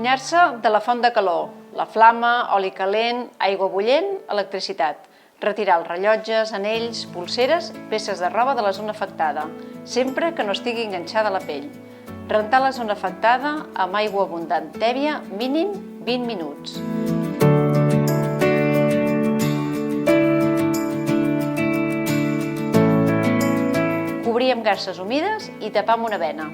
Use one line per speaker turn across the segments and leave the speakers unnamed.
Allunyar-se de la font de calor, la flama, oli calent, aigua bullent, electricitat. Retirar els rellotges, anells, polseres, peces de roba de la zona afectada, sempre que no estigui enganxada a la pell. Rentar la zona afectada amb aigua abundant tèbia, mínim 20 minuts. Cobrir amb garses humides i tapar amb una bena.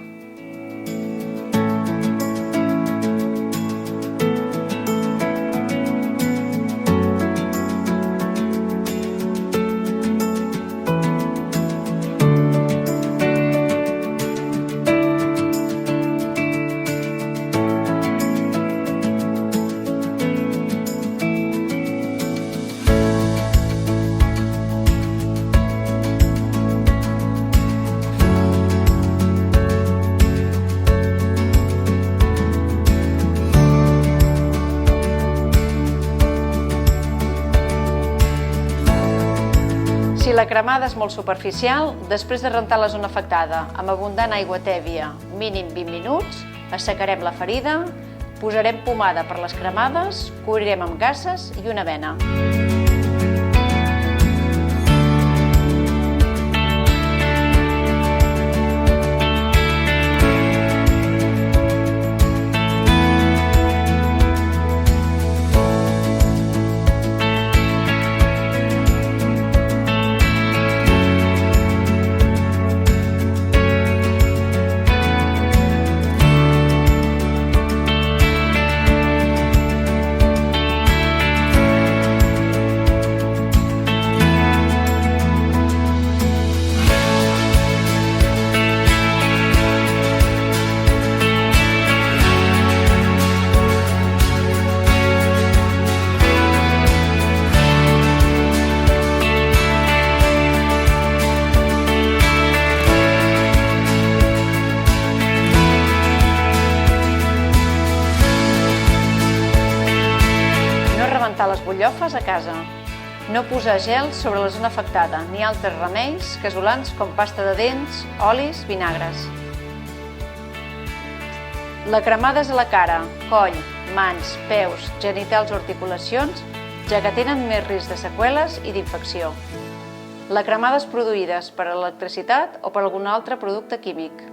Si la cremada és molt superficial, després de rentar la zona afectada amb abundant aigua tèbia, mínim 20 minuts, assecarem la ferida, posarem pomada per les cremades, cobrirem amb gasses i una bena. Rebentar les butllofes a casa. No posar gel sobre la zona afectada, ni altres remeis casolans com pasta de dents, olis, vinagres. La cremada és a la cara, coll, mans, peus, genitals o articulacions, ja que tenen més risc de seqüeles i d'infecció. La cremada és produïda per electricitat o per algun altre producte químic.